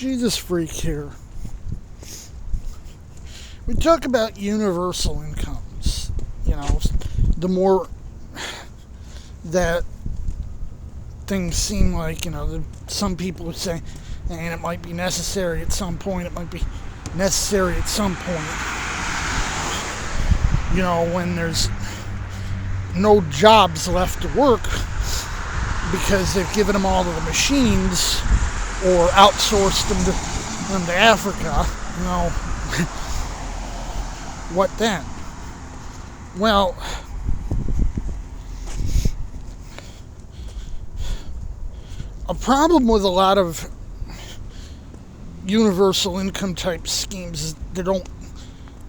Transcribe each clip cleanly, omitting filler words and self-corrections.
Jesus freak here. We talk about universal incomes. The more that things seem like, some people would say, and it might be necessary at some point, when there's no jobs left to work because they've given them all to the machines or outsourced them to Africa, what then? Well, a problem with a lot of universal income type schemes is they don't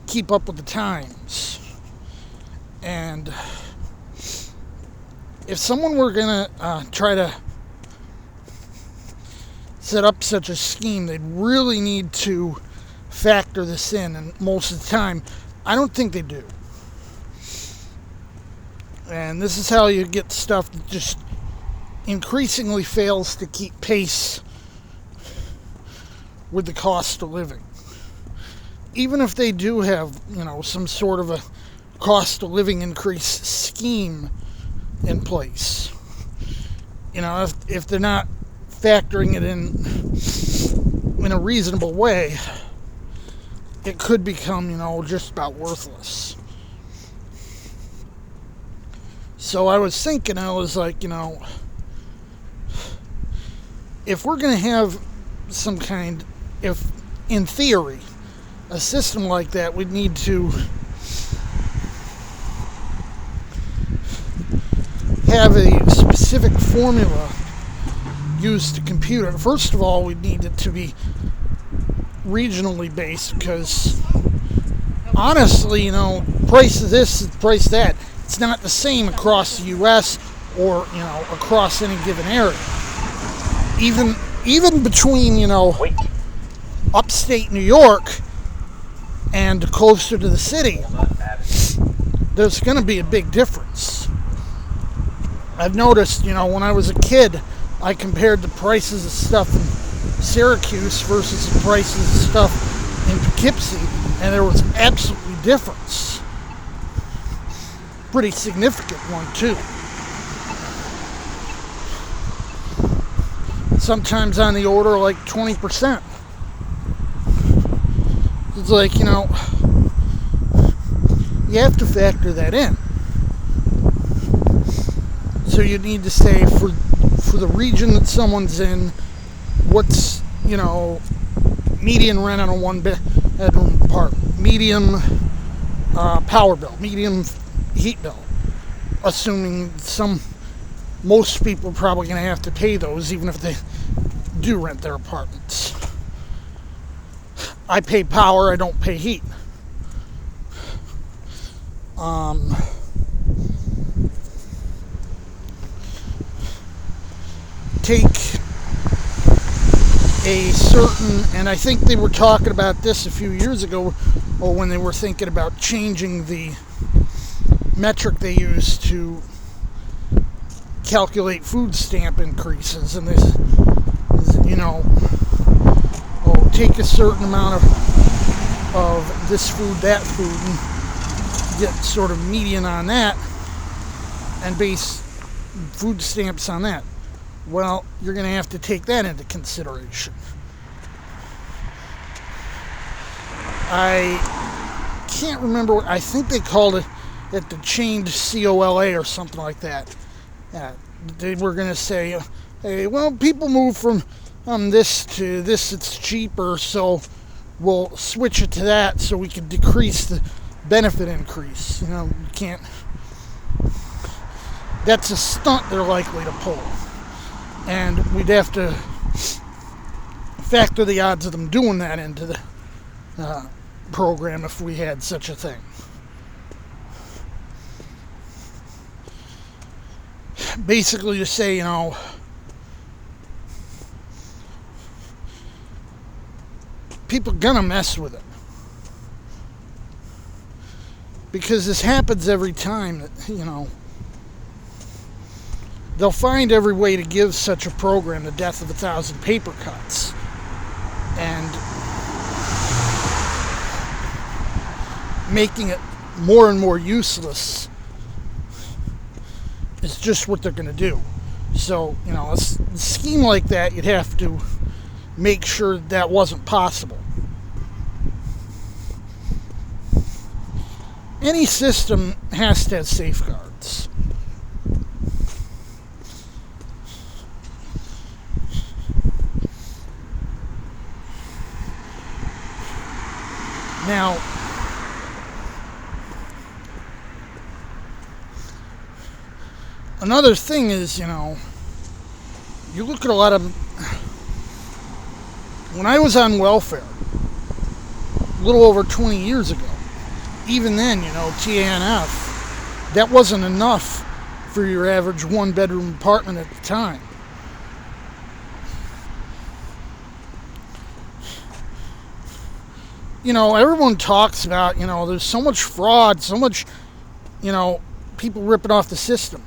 keep up with the times. And if someone were going to try to set up such a scheme, they'd really need to factor this in. And most of the time, I don't think they do. And this is how you get stuff that just increasingly fails to keep pace with the cost of living. Even if they do have, some sort of a cost of living increase scheme in place. If they're not factoring it in a reasonable way, it could become, just about worthless. So I was thinking, if we're going to have some kind, if in theory, a system like that, we'd need to have a specific formula used to compute it. First of all, we'd need it to be regionally based because honestly, price of this, price of that, it's not the same across the U.S. or, across any given area. Even between, upstate New York and closer to the city, there's going to be a big difference. I've noticed, when I was a kid, I compared the prices of stuff in Syracuse versus the prices of stuff in Poughkeepsie, and there was absolutely difference. Pretty significant one, too. Sometimes on the order of like 20%. It's like, you have to factor that in. So you need to say for the region that someone's in, what's, median rent on a one-bedroom apartment, medium power bill, medium heat bill, assuming most people are probably going to have to pay those even if they do rent their apartments. I pay power, I don't pay heat. Take a certain, and I think they were talking about this a few years ago, or when they were thinking about changing the metric they use to calculate food stamp increases, and this, take a certain amount of this food, that food, and get sort of median on that, and base food stamps on that. Well, you're going to have to take that into consideration. I can't remember. I think they called it the chained COLA or something like that. They were going to say, hey, well, people move from this to this, it's cheaper, so we'll switch it to that so we can decrease the benefit increase. You can't. That's a stunt they're likely to pull. And we'd have to factor the odds of them doing that into the program if we had such a thing. Basically to say, people are gonna mess with it. Because this happens every time that, they'll find every way to give such a program the death of 1,000 paper cuts. and making it more and more useless is just what they're going to do. So, a scheme like that, you'd have to make sure that wasn't possible. Any system has to have safeguards. Now, another thing is, you look at a lot of... When I was on welfare, a little over 20 years ago, even then, TANF, that wasn't enough for your average one-bedroom apartment at the time. Everyone talks about, there's so much fraud, so much, people ripping off the system.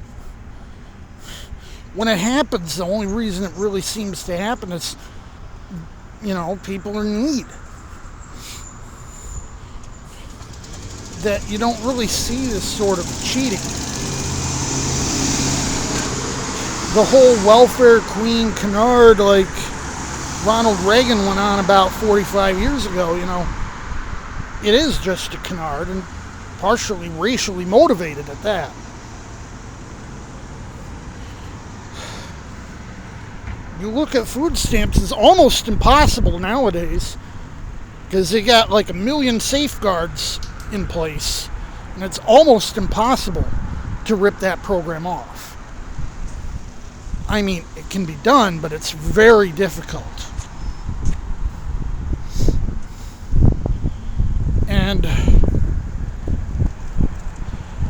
When it happens, the only reason it really seems to happen is, people are in need. That you don't really see this sort of cheating. The whole welfare queen canard, like Ronald Reagan went on about 45 years ago, it is just a canard, and partially racially motivated at that. You look at food stamps, it's almost impossible nowadays because they got like 1 million safeguards in place, and it's almost impossible to rip that program off. I mean, it can be done, but it's very difficult. And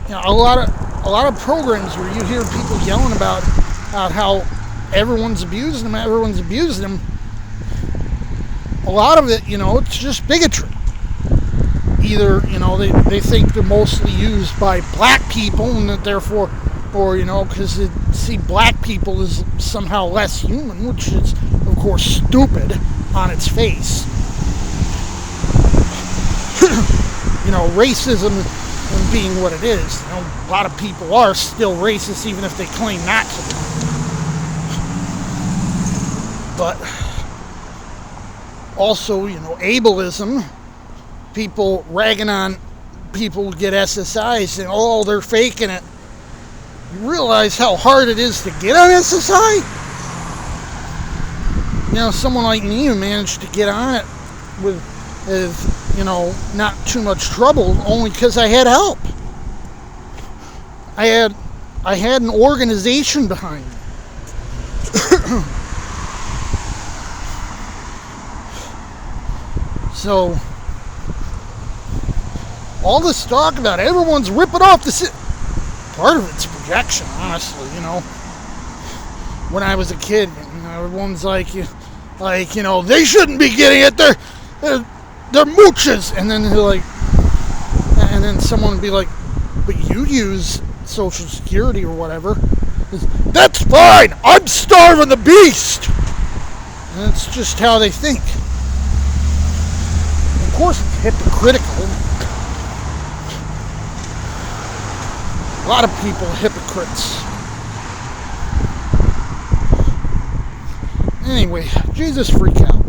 a lot of programs where you hear people yelling about how everyone's abusing them, a lot of it, it's just bigotry. Either, they think they're mostly used by black people, and that therefore, or, because they see black people as somehow less human, which is, of course, stupid on its face. Racism being what it is, a lot of people are still racist even if they claim not to be. But also, ableism, people ragging on people who get SSIs and, they're faking it. You realize how hard it is to get on SSI? Someone like me who managed to get on it with not too much trouble, only because I had help. I had an organization behind me. So, all this talk about everyone's ripping off the part of it's projection, honestly, When I was a kid, everyone's like, they shouldn't be getting it, they're mooches, and then they're like, and then someone would be like, but you use Social Security or whatever. That's fine, I'm starving the beast! And it's just how they think. Of course it's hypocritical. A lot of people are hypocrites. Anyway, Jesus freak out.